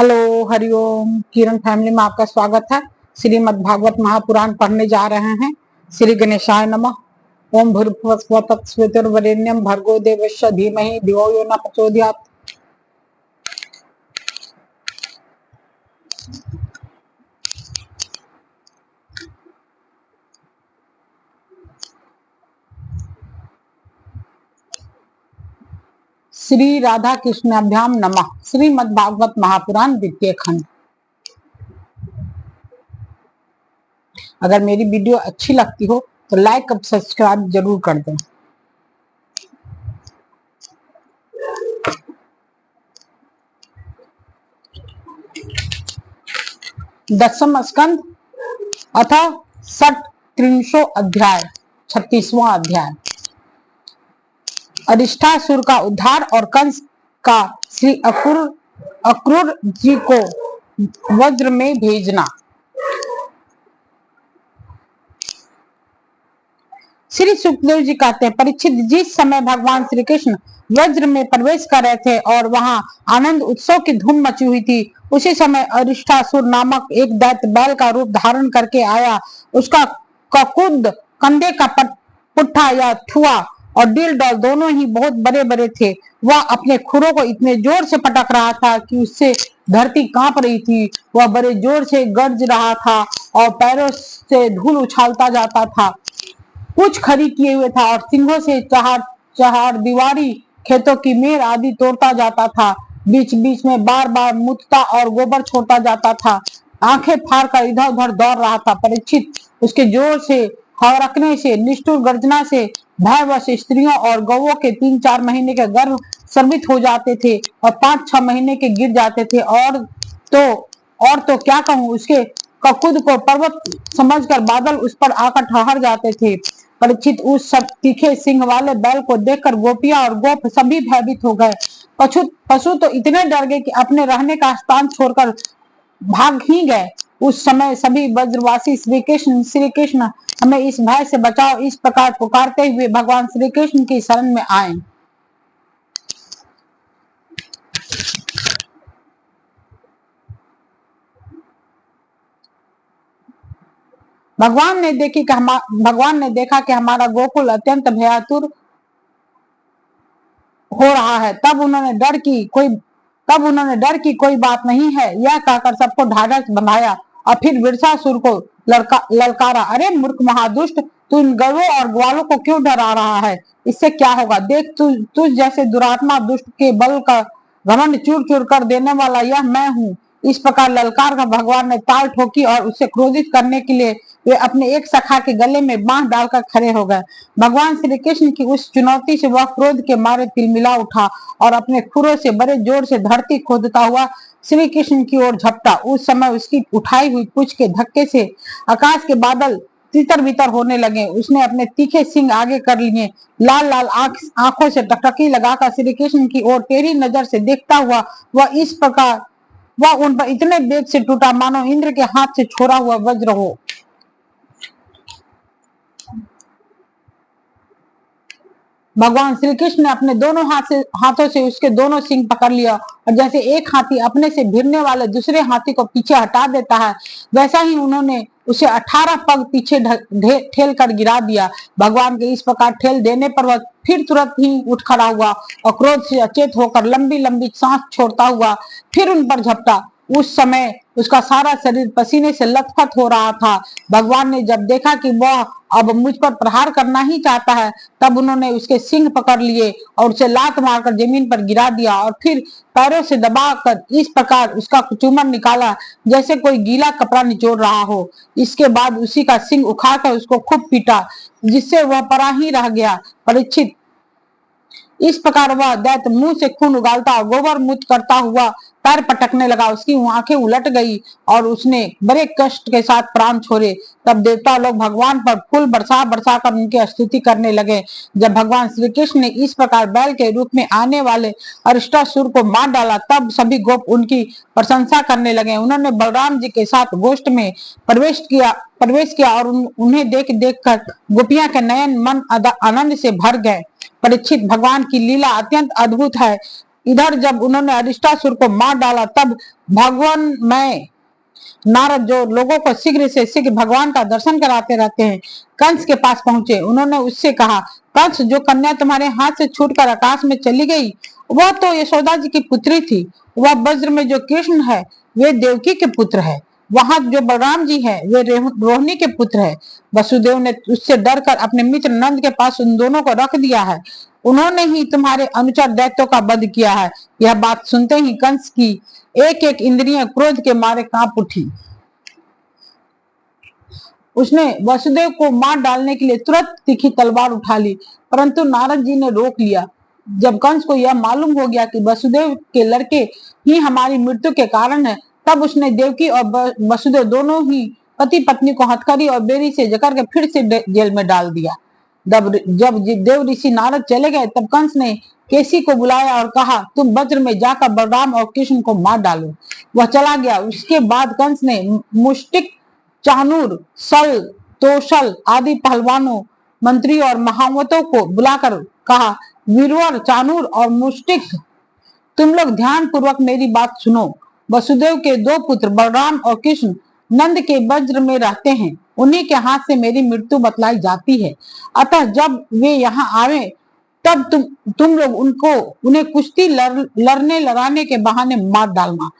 Hello, Hariom. किरण family में आपका स्वागत है। श्रीमद् भागवत महापुराण पढ़ने जा रहे हैं। श्री गणेशाय नमः। ओम भूर्भुवः स्वः तत्सवितुर्वरेण्यं भर्गो देवस्य धीमहि धियो यो न प्रचोदयात्। श्री राधा कृष्णाभ्याम नमः। श्रीमद् भागवत महापुराण द्वितीय खंड। अगर मेरी वीडियो अच्छी लगती हो तो लाइक और सब्सक्राइब जरूर कर दें। दसम स्कंद अथ षट्त्रिंशो अध्याय, 36वां अध्याय। अरिष्टासुर का उद्धार और कंस का श्री अक्रूर जी को वज्र में भेजना। श्री सुखदेव जी कहते हैं, परीक्षित, जिस समय भगवान श्री कृष्ण वज्र में प्रवेश कर रहे थे और वहां आनंद उत्सव की धूम मची हुई थी, उसी समय अरिष्टासुर नामक एक दैत्य बैल का रूप धारण करके आया। उसका ककुद, कंधे का पुट्ठा या थुआ और डील डॉल दोनों ही बहुत बड़े बड़े थे। वह अपने खुरों को इतने जोर से पटक रहा था कि उससे धरती कांप रही थी। वह बड़े जोर से गर्ज रहा था और पैरों से धूल उछालता जाता था। पूछ खड़ी किए हुए था और सिंहों से चहार दीवारी खेतों की मेर आदि तोड़ता जाता था। बीच बीच में बार बार मूत्रता और गोबर छोड़ता जाता था। आंखें फाड़कर इधर उधर दौड़ रहा था। परीक्षित, उसके जोर से हड़कने से, निष्ठुर गर्जना से भयवश स्त्रियों और गौओं के 3-4 महीने के गर्भ स्रवित हो जाते थे और 5-6 महीने के गिर जाते थे। और तो क्या कहूँ, उसके ककुद को पर्वत समझकर बादल उस पर आकर ठहर जाते थे। परीक्षित, उस सब तीखे सिंह वाले बैल को देखकर गोपियां और गोप सभी भयभीत हो गए। पशु तो इतने डर गए कि अपने रहने का स्थान छोड़कर भाग ही गए। उस समय सभी ब्रजवासी श्री कृष्ण हमें इस भय से बचाओ, इस प्रकार पुकारते हुए भगवान श्री कृष्ण की शरण में आए। भगवान ने देखा कि हमारा गोकुल अत्यंत भयातुर हो रहा है। तब उन्होंने डर की कोई बात नहीं है यह कहकर सबको ढाढ़स बंधाया और फिर वृषासुर को ललकारा। अरे मूर्ख महादुष्ट, तू इन गौरों और ग्वालों को क्यों डरा रहा है? इससे क्या होगा? देख, तुझ जैसे दुरात्मा दुष्ट के बल का घमंड चूर चूर कर देने वाला यह मैं हूँ। इस प्रकार ललकार का भगवान ने ताल ठोकी और उसे क्रोधित करने के लिए वे अपने एक सखा के गले में बांह डालकर खड़े हो गए। भगवान श्री कृष्ण की उस चुनौती से वह क्रोध के मारे तिलमिला उठा और अपने खुरों से बड़े जोर से धरती खोदता हुआ श्री कृष्ण की ओर झपटा। उस समय उसकी उठाई हुई पूंछ के धक्के से आकाश के बादल तितर बितर होने लगे। उसने अपने तीखे सिंह आगे कर लिए। लाल लाल आंखों से टकटकी लगाकर श्री कृष्ण की ओर टेढ़ी नजर से देखता हुआ वह उन पर इतने वेग से टूटा मानो इंद्र के हाथ से छोड़ा हुआ वज्र हो। भगवान श्री कृष्ण ने अपने दोनों हाथों से उसके दोनों सिंग पकड़ लिया और जैसे एक हाथी अपने से भिड़ने वाले दूसरे हाथी को पीछे हटा देता है, वैसा ही उन्होंने उसे 18 पग पीछे ठेल कर गिरा दिया। भगवान के इस प्रकार ठेल देने पर वह फिर तुरंत ही उठ खड़ा हुआ और क्रोध से अचेत होकर लंबी लंबी सांस छोड़ता हुआ फिर उन पर झपटा। उस समय उसका सारा शरीर पसीने से लथपथ हो रहा था। भगवान ने जब देखा कि वह अब मुझ पर प्रहार करना ही चाहता है, तब उन्होंने उसके सिंग पकड़ लिए और उसे लात मारकर जमीन पर गिरा दिया और फिर पैरों से दबाकर इस प्रकार उसका चूमर निकाला जैसे कोई गीला कपड़ा निचोड़ रहा हो। इसके बाद उसी का सिंग उखाड़कर उसको खूब पीटा, जिससे वह परा ही रह गया। परीक्षित, इस प्रकार वह दैत्य मुंह से खून उगालता और गोबर मूत्र करता हुआ पैर पटकने लगा। उसकी आंखें उलट गई और उसने बड़े कष्ट के साथ प्राण छोड़े। तब देवता लोग भगवान पर फूल बरसा बरसा कर उनकी स्तुति करने लगे। जब भगवान श्री कृष्ण ने इस प्रकार बैल के रूप में आने वाले अरिष्टासुर को मार डाला, तब सभी गोप उनकी प्रशंसा करने लगे। उन्होंने बलराम जी के साथ गोष्ठ में प्रवेश किया और उन्हें देख देख कर गोपियां के नयन मन आनंद से भर गए। परीक्षित, भगवान की लीला अत्यंत अद्भुत है। इधर जब उन्होंने अरिष्टासुर को मार डाला तब भगवान में नारद, जो लोगों को शीघ्र से शीघ्र भगवान का दर्शन कराते रहते हैं, कंस के पास पहुंचे। उन्होंने उससे कहा, कंस, जो कन्या तुम्हारे हाथ से छूटकर आकाश में चली गई वह तो यशोदा जी की पुत्री थी। वह वज्र में जो कृष्ण है वे देवकी के पुत्र है। वहां जो बलराम जी है वे रोहिणी के पुत्र है। वसुदेव ने उससे डरकर अपने मित्र नंद के पास उन दोनों को रख दिया है। उन्होंने ही तुम्हारे अनुचर दैत्यों का वध किया है। यह बात सुनते ही कंस की एक एक इंद्रियां क्रोध के मारे कांप उठी। उसने वसुदेव को मार डालने के लिए तुरंत तीखी तलवार उठा ली, परंतु नारद जी ने रोक लिया। जब कंस को यह मालूम हो गया कि वसुदेव के लड़के ही हमारी मृत्यु के कारण है, तब उसने देवकी और वसुदेव दोनों ही पति पत्नी को हथकड़ी और बेरी से जकड़ के फिर से जेल में डाल दिया। जब देव ऋषि नारद चले गए तब कंस ने केसी को बुलाया और कहा, तुम वज्र में जाकर बलराम और कृष्ण को मार डालो। वह चला गया। उसके बाद कंस ने मुष्टिक, चाणूर, सल, तोशल आदि पहलवानों, मंत्री और महावतों को बुलाकर कहा, वीरवर, चाणूर और मुष्टिक, तुम लोग ध्यान पूर्वक मेरी बात सुनो। वसुदेव के दो पुत्र बलराम और कृष्ण नंद के वज्र में रहते हैं। उन्हीं के हाथ से मेरी मृत्यु बतलाई जाती है। अतः जब वे यहाँ आवे तब तुम लोग उन्हें कुश्ती लड़ने लड़ाने के बहाने मार डालना।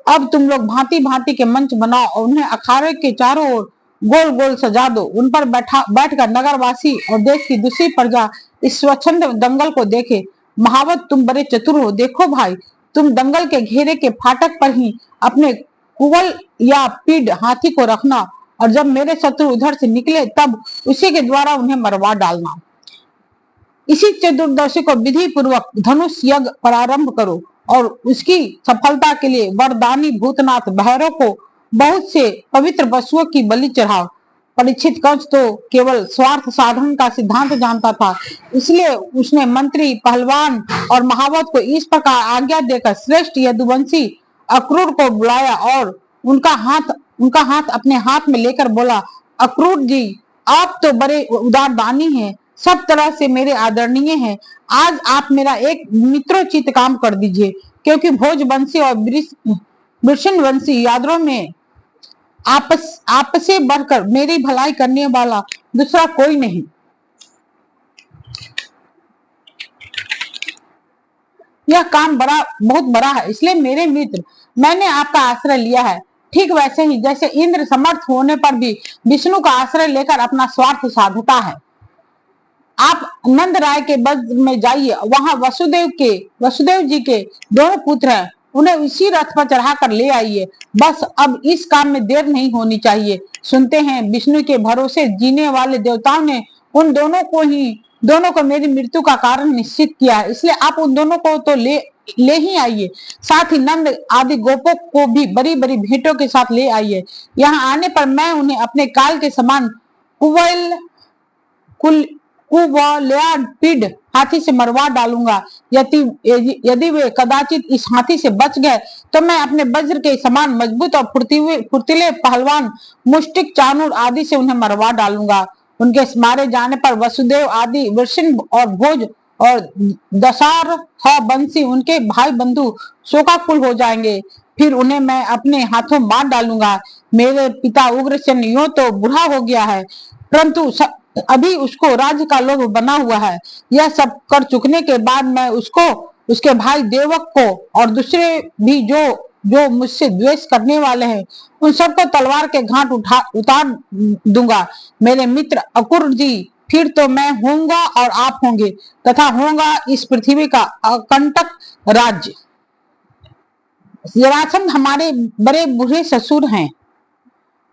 अब तुम लोग भांति भांति के मंच बनाओ और उन्हें अखाड़े के चारों ओर गोल गोल सजा दो। उन पर बैठकर नगरवासी और देश की दूसरी प्रजा इस स्वच्छंद दंगल को देखे। महावत, तुम बड़े चतुर हो। देखो भाई, तुम दंगल के घेरे के फाटक पर ही अपने कुवल या पीढ़ हाथी को रखना और जब मेरे शत्रु उधर से निकले तब उसी के द्वारा उन्हें मरवा डालना। इसी चतुर्दशी को विधि पूर्वक धनुष यज्ञ प्रारंभ करो और उसकी सफलता के लिए वरदानी भूतनाथ भैरव को बहुत से पवित्र पशुओं की बलि चढ़ाओ। परीक्षित कंस तो केवल स्वार्थ साधन का सिद्धांत जानता था, इसलिए उसने मंत्री, पहलवान और महावत को इस प्रकार आज्ञा देकर श्रेष्ठ यदुवंशी अक्रूर को बुलाया और उनका हाथ अपने हाथ में लेकर बोला, अक्रूर जी, आप तो बड़े उदार दानी हैं, सब तरह से मेरे आदरणीय हैं। आज आप मेरा एक मित्रोचित काम कर दीजिए, क्योंकि भोजवंशी और वृषणवंशी यादवों में आपसे बढ़कर मेरी भलाई करने वाला दूसरा कोई नहीं। यह काम बहुत बड़ा है, इसलिए मेरे मित्र, मैंने आपका आश्रय लिया है। ठीक वैसे ही जैसे इंद्र समर्थ होने पर भी विष्णु का आश्रय लेकर अपना स्वार्थ साधता है। आप नंद राय के वज्र में जाइए। वहां वसुदेव जी के दोनों पुत्र हैं, उन्हें इसी रथ पर चढ़ाकर ले आइए। बस अब इस काम में देर नहीं होनी चाहिए। सुनते हैं विष्णु के भरोसे जीने वाले देवताओं ने उन दोनों को मेरी मृत्यु का कारण निश्चित किया है, इसलिए आप उन दोनों को तो ले ही आइए। साथ ही नंद आदि गोपों को भी बड़ी बड़ी भेंटों के साथ ले आइए। यहाँ आने पर मैं उन्हें अपने काल के समान पीढ़ हाथी से मरवा डालूंगा। यदि वे कदाचित इस हाथी से बच गए तो मैं अपने वज्र के समान मजबूत और फुर्तीले पहलवान मुष्टिक, चाणूर आदि से उन्हें मरवा डालूंगा। उनके मारे जाने पर वसुदेव आदि वृषण और भोज और दशार बंसी उनके भाई बंधु शोकाकुल हो जाएंगे। फिर उन्हें मैं अपने हाथों मार डालूंगा। मेरे पिता उग्रसेन यूं तो बूढ़ा हो गया है, परंतु अभी उसको राज्य का लोभ बना हुआ है। यह सब कर चुकने के बाद मैं उसको, उसके भाई देवक को और दूसरे भी जो मुझसे द्वेष करने वाले हैं उन सबको तलवार के घाट उतार दूंगा। मेरे मित्र अक्रूर जी, फिर तो मैं होऊंगा और आप होंगे तथा होगा इस पृथ्वी का अकंटक राज्य। जरासंध हमारे बड़े बूढ़े ससुर हैं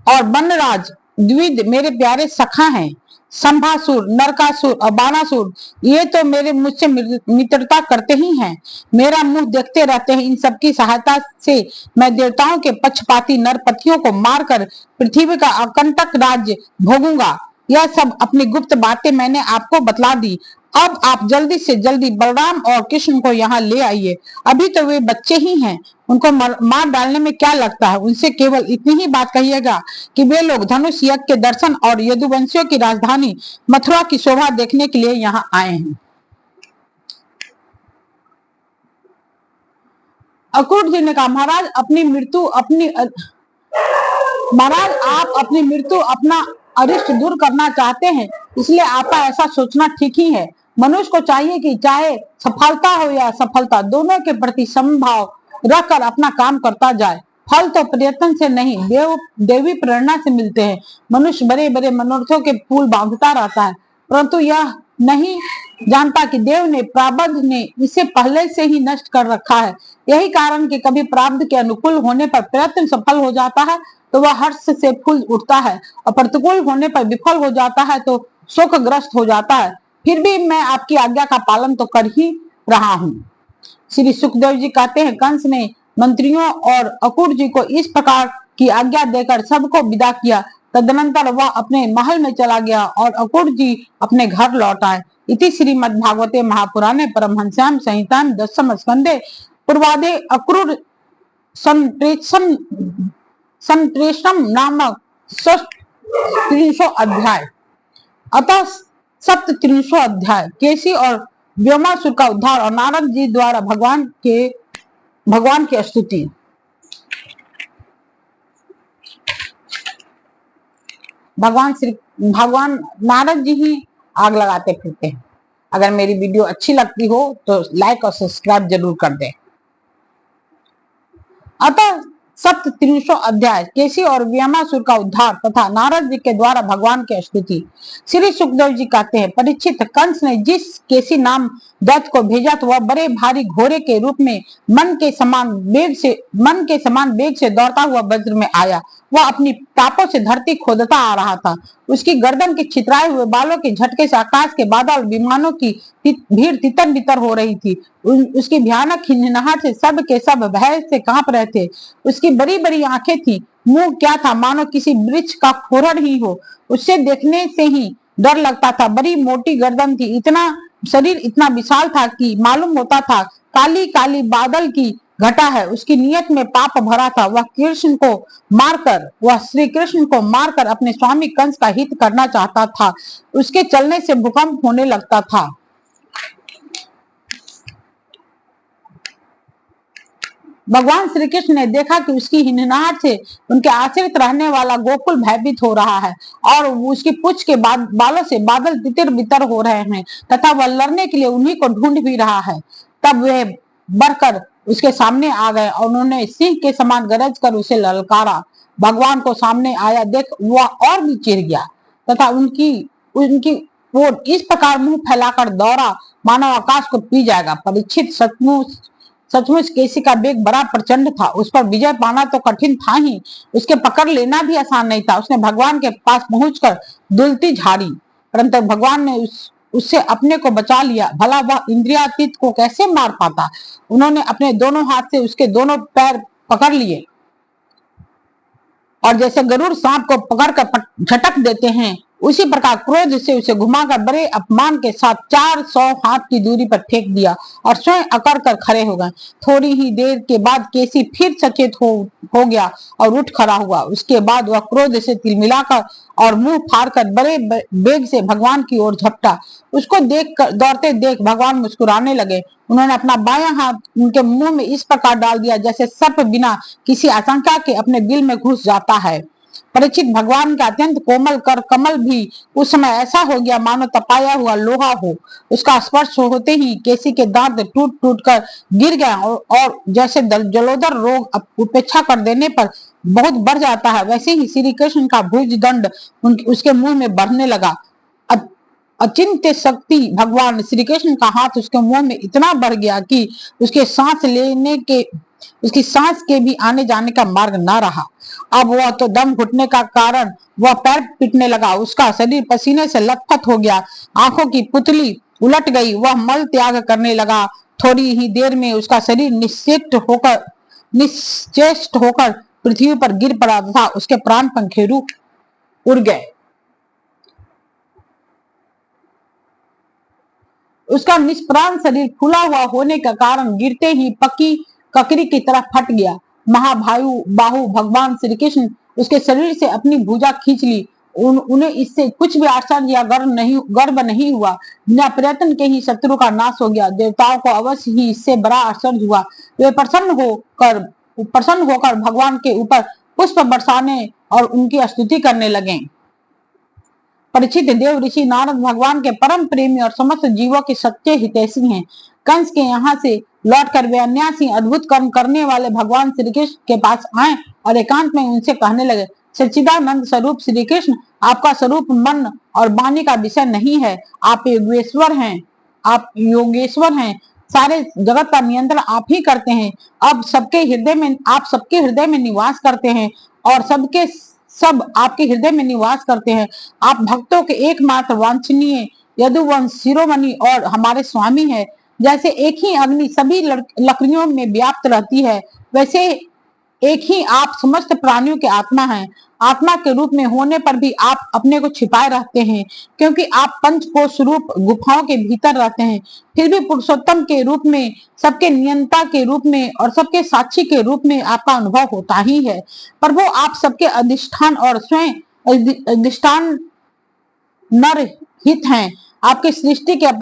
और बनराज द्विविद मेरे प्यारे सखा हैं। संभासुर, नरकासुर और बाणासुर ये तो मुझसे मित्रता करते ही हैं, मेरा मुंह देखते रहते हैं। इन सबकी सहायता से मैं देवताओं के पक्षपाती नरपतियों को मारकर पृथ्वी का अकंटक राज्य भोगूंगा। यह सब अपनी गुप्त बातें मैंने आपको बतला दी। अब आप जल्दी से जल्दी बलराम और कृष्ण को यहाँ ले आइए। अभी तो वे बच्चे ही हैं, उनको मार डालने में क्या लगता है। उनसे केवल इतनी ही बात कहिएगा कि वे लोग धनुष यज्ञ के दर्शन और यदुवंशियों की राजधानी मथुरा की शोभा देखने के लिए यहाँ आए हैं। अक्रूर जी ने कहा, महाराज आप अपनी मृत्यु अपना अरिष्ट दूर करना चाहते हैं, इसलिए आपका ऐसा सोचना ठीक ही है। मनुष्य को चाहिए कि चाहे सफलता हो या असफलता, दोनों के प्रति समभाव रखकर अपना काम करता जाए। फल तो प्रयत्न से नहीं, देवी प्रेरणा से मिलते हैं। मनुष्य बड़े बड़े मनोरथों के पुल बांधता रहता है, परंतु यह नहीं जानता कि देव ने, प्रारब्ध ने इसे पहले से ही नष्ट कर रखा है। यही कारण कि कभी प्रारब्ध के अनुकूल होने पर प्रयत्न सफल हो जाता है तो वह हर्ष से फूल उठता है, और प्रतिकूल होने पर विफल हो जाता है तो शोकग्रस्त हो जाता है। फिर भी मैं आपकी आज्ञा का पालन तो कर ही रहा हूँ। श्री सुखदेव जी कहते हैं, कंस ने मंत्रियों और अक्रूर जी को इस प्रकार की आज्ञा देकर सबको विदा किया। तदनंतर वह अपने महल में चला गया और अक्रूर जी अपने घर लौट आए। इति श्रीमद्भागवते महापुराणे परमहंस्याम संहितायां दशम स्कंदे पूर्वाधे अक्रूर संप्रेषण नामक 300 अध्याय। अतः 300 अध्याय केसी और व्योमासुर का उद्धार और नारद जी द्वारा भगवान की स्तुति। भगवान नारद जी ही आग लगाते फिरते हैं। अगर मेरी वीडियो अच्छी लगती हो तो लाइक और सब्सक्राइब जरूर कर दें। अतः 300 अध्याय केसी और व्योमासुर का उद्धार तथा नारद जी के द्वारा भगवान की स्तुति। श्री सुखदेव जी कहते हैं, परीक्षित, कंस ने जिस केसी नाम दैत्य को भेजा तो वह बड़े भारी घोड़े के रूप में मन के समान वेग से दौड़ता हुआ वज्र में आया। वह अपनी टापों से धरती खोदता आ रहा था। उसकी गर्दन के छितराए हुए बालों के झटके से आकाश के बादल विमानों की भीड़ तितर बितर हो रही थी। उसकी भयानक हिनहिनाहट से सब के सब भय से कांप रहे थे। उसकी बड़ी बड़ी आंखें थी, मुंह क्या था मानो किसी वृक्ष का फोरन ही हो। उससे देखने से ही डर लगता था। बड़ी मोटी गर्दन थी, शरीर इतना विशाल था कि मालूम होता था काली काली बादल की घटा है। उसकी नियत में पाप भरा था। वह श्री कृष्ण को मारकर अपने स्वामी कंस का हित करना चाहता था। उसके चलने से भूकंप होने लगता था। भगवान श्री कृष्ण ने देखा कि उसकी हिनहिनाहट से उनके आश्रित रहने वाला गोकुल भयभीत हो रहा है और उसकी पूंछ के बालों से बादल तितर बितर हो रहे हैं तथा वह लड़ने के लिए उन्हीं को ढूंढ भी रहा है। तब वे बढ़कर उसके सामने आ गए और उन्होंने सिंह के समान गरज कर उसे ललकारा। भगवान को सामने आया देख वह और भी चिढ़ गया तथा उनकी ओर इस प्रकार मुंह फैलाकर दौड़ा मानो आकाश को पी जाएगा। परीक्षित, सचमुच केसी का वेग बड़ा प्रचंड था। उस पर विजय पाना तो कठिन था ही, उसके पकड़ लेना भी आसान नहीं था। उसने भगवान के पास पहुंचकर दुलती झाड़ी, परंतु भगवान ने उससे अपने को बचा लिया। भला वह इंद्रियातीत को कैसे मार पाता। उन्होंने अपने दोनों हाथ से उसके दोनों पैर पकड़ लिए और जैसे गरुड़ सांप को पकड़कर झटक देते हैं, उसी प्रकार क्रोध से उसे घुमाकर बड़े अपमान के साथ 400 हाथ की दूरी पर फेंक दिया और स्वयं अकड़ कर खड़े हो गए। थोड़ी ही देर के बाद केसी फिर सचेत हो गया और उठ खड़ा हुआ। उसके बाद वह क्रोध से तिलमिलाकर और मुंह फाड़कर बड़े वेग से भगवान की ओर झपटा। उसको दौड़ते देख भगवान मुस्कुराने लगे। उन्होंने अपना बायां हाथ उनके मुंह में इस प्रकार डाल दिया जैसे सर्प बिना किसी आशंका के अपने दिल में घुस जाता है। परीक्षित, भगवान का अत्यंत कोमल कर कमल भी उस समय ऐसा हो गया मानो तपाया हुआ लोहा हो। उसका स्पर्श होते ही केसी के दांत टूट टूट कर गिर गए और जैसे जलोदर रोग उपेक्षा कर देने पर बहुत बढ़ जाता है, वैसे ही श्री कृष्ण का भुज दंड उसके मुंह में बढ़ने लगा। अचिंत्य शक्ति भगवान श्री कृष्ण का हाथ उसके मुंह में इतना बढ़ गया कि उसकी सांस के भी आने जाने का मार्ग न रहा। अब वह तो दम घुटने का कारण वह पैर पिटने लगा। उसका शरीर पसीने से लथपथ हो गया, आंखों की पुतली उलट गई, वह मल त्याग करने लगा। थोड़ी ही देर में उसका शरीर निश्चेष्ट होकर पृथ्वी पर गिर पड़ा तथा उसके प्राण पंखेरु उड़ गए। उसका निष्प्राण शरीर फूला हुआ होने के कारण गिरते ही पक्की ककड़ी की तरह फट गया। महाबाहु भगवान श्री कृष्ण उसके शरीर से अपनी भुजा खींच ली उन्हें इससे कुछ भी आश्चर्य या गर्व नहीं हुआ। बिना प्रयत्न के ही शत्रु का नाश हो गया। देवताओं को अवश्य ही इससे बड़ा आश्चर्य हुआ। वे प्रसन्न होकर भगवान के ऊपर पुष्प बरसाने और उनकी स्तुति करने लगे। परीक्षित, देव ऋषि नारद भगवान के परम प्रेमी और समस्त जीवों के सच्चे हितैषी हैं। कंस के यहाँ से लौटकर वे अन्यासी अद्भुत कर्म करने वाले भगवान श्री कृष्ण के पास आए और एकांत में उनसे कहने लगे, सच्चिदानंद स्वरूप श्री कृष्ण, आपका स्वरूप मन और वाणी का विषय नहीं है। आप योगेश्वर हैं। सारे जगत का नियंत्रण आप ही करते हैं। आप सबके हृदय में निवास करते हैं और सब आपके हृदय में निवास करते हैं। आप भक्तों के एकमात्र वांछनीय यदुवंश शिरोमणि और हमारे स्वामी है। जैसे एक ही अग्नि सभी लकड़ियों में व्याप्त रहती है, वैसे एक ही आप समस्त प्राणियों के आत्मा हैं। आत्मा के रूप में होने पर भी आप अपने को छिपाए रहते हैं, क्योंकि आप पंचकोश रूप गुफाओं के भीतर रहते हैं। फिर भी पुरुषोत्तम के रूप में, सबके नियंता के रूप में और सबके साक्षी के रूप में आपका अनुभव होता ही है। प्रभु, आप सबके अधिष्ठान और स्वयं अधिष्ठान नर हित हैं। आपने सृष्टि के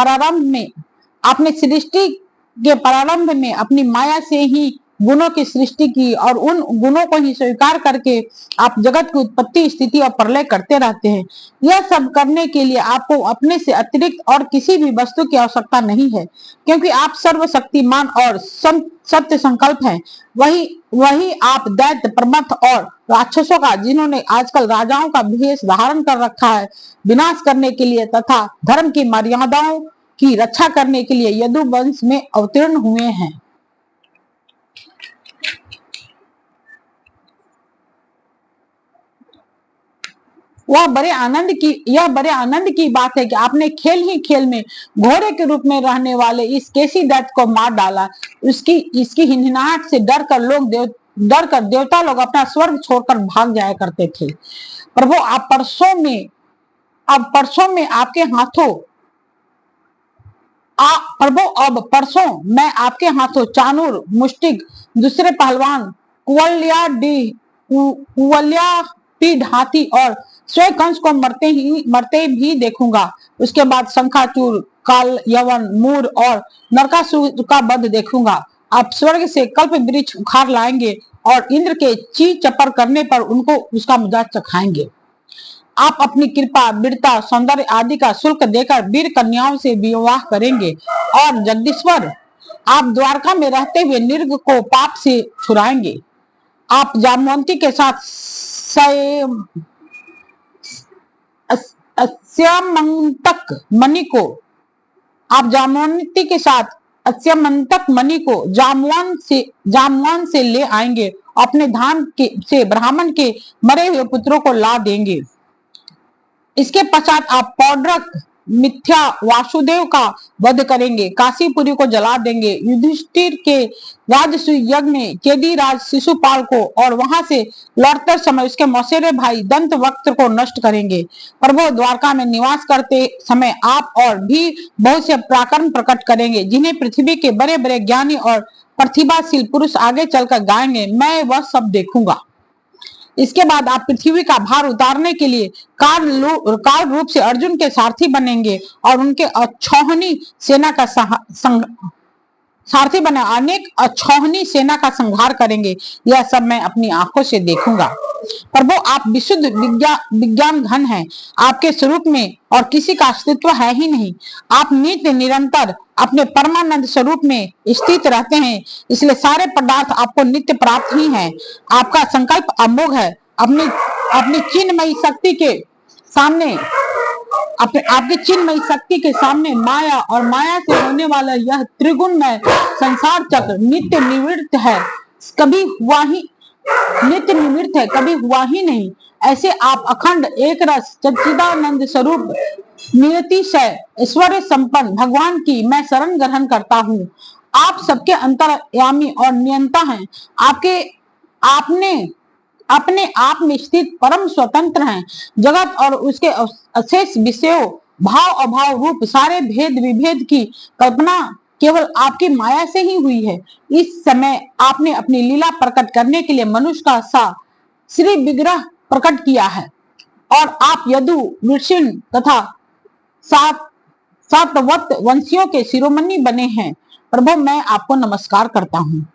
प्रारंभ में अपनी माया से ही गुणों की सृष्टि की और उन गुणों को ही स्वीकार करके आप जगत की उत्पत्ति, स्थिति और प्रलय करते रहते हैं। यह सब करने के लिए आपको अपने से अतिरिक्त और किसी भी वस्तु की आवश्यकता नहीं है, क्योंकि आप सर्वशक्तिमान और सत्य संकल्प हैं। वही आप दैत्य, प्रमथ और राक्षसों का, जिन्होंने आजकल राजाओं का भेष धारण कर रखा है, विनाश करने के लिए तथा धर्म की मर्यादाओं की रक्षा करने के लिए यदुवंश में अवतीर्ण हुए हैं। यह बड़े आनंद की बात है कि आपने खेल ही खेल में घोड़े के रूप में रहने वाले इस केसी दैत्य को मार डाला। इसकी हिनहिनाहट से डरकर देवता लोग अपना स्वर्ग छोड़कर भाग जाया करते थे। प्रभु, अब परसों मैं आपके हाथों चाणूर, मुष्टिक, दूसरे पहलवान कुवलयापीड हाथी और स्वयं कंस को मरते भी देखूंगा। उसके बाद शंखाचूर, काल यवन, मूर और नरकासुर का वध देखूंगा। आप स्वर्ग से कल्प वृक्ष उखाड़ लाएंगे और इंद्र के ची चपर करने पर उनको उसका मजाक चखाएंगे। आप अपनी कृपा, वीरता, सौंदर्य आदि का शुल्क देकर वीर कन्याओं से विवाह करेंगे और जगदीश्वर, आप द्वारका में रहते हुए निर्ग को पाप से छुड़ाएंगे। आप जामवंती के साथ अस्यमंतक मणि को जामवान से ले आएंगे। अपने धाम से ब्राह्मण के मरे हुए पुत्रों को ला देंगे। इसके पश्चात आप पौड्रक मिथ्या वासुदेव का वध करेंगे, काशीपुरी को जला देंगे, युधिष्ठिर के राजसूय यज्ञ में चेदी राज शिशुपाल को और वहां से लौटते समय उसके मौसेरे भाई दंत वक्त को नष्ट करेंगे। प्रभु, द्वारका में निवास करते समय आप और भी बहुत से पराक्रम प्रकट करेंगे, जिन्हें पृथ्वी के बड़े बड़े ज्ञानी और प्रतिभाशील पुरुष आगे चलकर गाएंगे। मैं वह सब देखूंगा। इसके बाद आप पृथ्वी का भार उतारने के लिए काल रूप से अर्जुन के सारथी बनेंगे और उनके अक्षौहिणी सेना का अनेक अक्षौहिणी सेना का संहार करेंगे। यह सब मैं अपनी आंखों से देखूंगा। प्रभु, आप विशुद्ध विज्ञान घन हैं। आपके स्वरूप में और किसी का अस्तित्व है ही नहीं। आप नित्य निरंतर अपने परमानंद स्वरूप में स्थित रहते हैं, इसलिए सारे पदार्थ आपको नित्य प्राप्त ही हैं। आपका संकल्प अमोघ है। अपनी चिन्मयी शक्ति के सामने माया और माया से होने वाला यह त्रिगुणमय संसार चक्र नित्य निवृत्त है, कभी हुआ ही नहीं। ऐसे आप अखंड एक रस सच्चिदानंद स्वरूप निरतिशय ऐश्वर्य संपन्न भगवान की मैं शरण ग्रहण करता हूँ। आप सबके अंतर्यामी और नियंता हैं। अपने आप में स्थित परम स्वतंत्र हैं। जगत और उसके अशेष विषयों, भाव अभाव रूप सारे भेद विभेद की कल्पना केवल आपकी माया से ही हुई है। इस समय आपने अपनी लीला प्रकट करने के लिए मनुष्य का सा श्री विग्रह प्रकट किया है। और आप यदु, वृषिण तथा सात सातवत वंशियों के शिरोमणि बने हैं। प्रभु मैं आपको नमस्कार करता हूँ।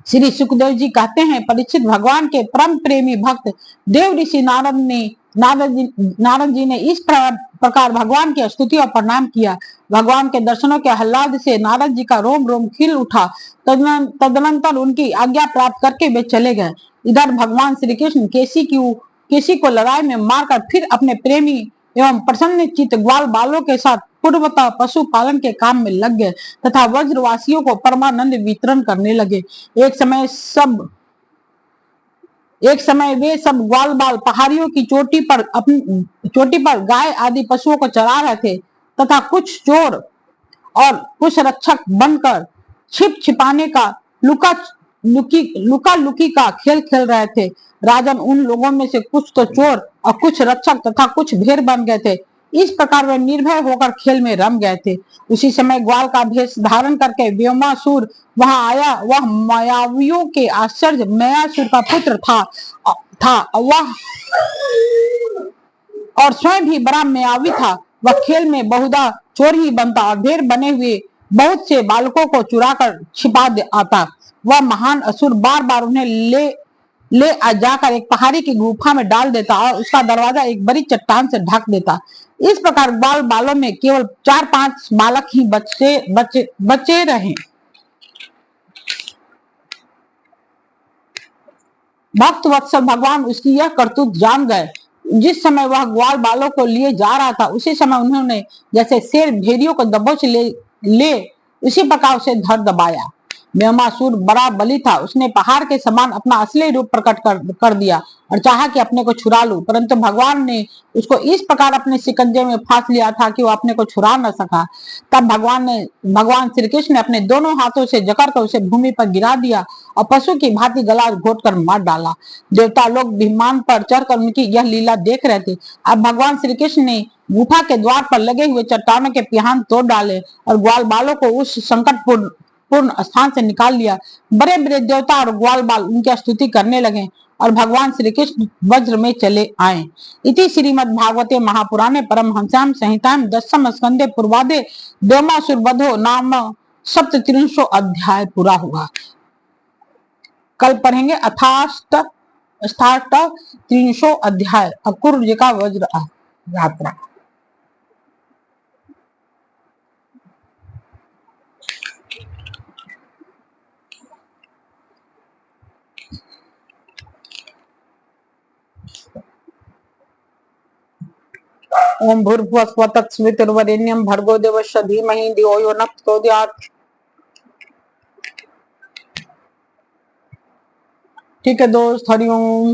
श्री सुखदेव जी कहते हैं, परीक्षित, भगवान के परम प्रेमी भक्त देव ऋषि नारद जी ने इस प्रकार भगवान की स्तुति और प्रणाम किया। भगवान के दर्शनों के आह्लाद से नारद जी का रोम रोम खिल उठा। तदनंतर उनकी आज्ञा प्राप्त करके वे चले गए। इधर भगवान श्री कृष्ण केसी को लड़ाई में मारकर फिर अपने प्रेमी एवं प्रसन्न चित्त ग्वाल बालों के साथ पूर्वतः पशु पालन के काम में लग गए तथा व्रजवासियों को परमानंद वितरण करने लगे। एक समय वे सब ग्वाल बाल पहाड़ियों की चोटी पर गाय आदि पशुओं को चरा रहे थे तथा कुछ चोर और कुछ रक्षक बनकर छिप छिपाने का लुका लुकी का खेल खेल रहे थे। राजन, उन लोगों में से कुछ तो चोर और कुछ रक्षक तथा कुछ भेड़ बन गए थे। इस प्रकार वे निर्भय होकर खेल में रम गए थे। उसी समय ग्वाल का भेष धारण करके व्योमासुर वहां आया। वह मायावियों के आश्चर्य मयासुर का पुत्र था वह और स्वयं भी बड़ा मायावी था। वह खेल में बहुधा चोर ही बनता और भेड़ बने हुए बहुत से बालकों को चुरा कर छिपा आता। वह महान असुर बार बार उन्हें ले जाकर एक पहाड़ी की गुफा में डाल देता और उसका दरवाजा एक बड़ी चट्टान से ढक देता। इस प्रकार ग्वाल बालों में केवल 4-5 बालक ही बचे रहे। भक्त वत्सल भगवान उसकी यह करतूत जान गए। जिस समय वह ग्वाल बालों को लिए जा रहा था उसी समय उन्होंने जैसे शेर भेड़ियों को दबोच ले उसी प्रकार उसे धर दबाया। व्योमासुर बड़ा बली था। उसने पहाड़ के समान अपना असली रूप प्रकट कर दिया और चाहा कि अपने को छुड़ा लूं, परंतु भगवान ने उसको इस प्रकार अपने शिकंजे में फांस लिया था कि वो अपने को छुड़ा न सका। तब भगवान श्री कृष्ण ने अपने दोनों हाथों से जकड़ कर उसे भूमि पर गिरा दिया और पशु की भांति गला घोट कर मार डाला। देवता लोग विमान पर चढ़कर उनकी यह लीला देख रहे थे। अब भगवान श्री कृष्ण ने गुफा के द्वार पर लगे हुए चट्टानों के पिहान तोड़ डाले और ग्वाल बालों को उस संकटपूर्ण स्थान से निकाल लिया। बड़े बड़े देवता और ग्वाल बाल उनकी स्तुति करने लगे और भगवान श्री कृष्ण वज्र में चले आए। इति श्रीमद् भागवते महापुराणे परमहंस्याम संहितायां दशम स्कंदे पूर्वादे व्योमासुर वधो नाम 37 अध्याय पूरा हुआ। कल पढ़ेंगे अथाष्ट 300 अध्याय अक्रूर जी का वज्र यात्रा। ओम भूर्भुवः स्वः तत्सवितुर्वरेण्यं भर्गो देवस्य धीमहि धियो यो नः प्रचोदयात्। ठीक है दोस्त, हरिओम।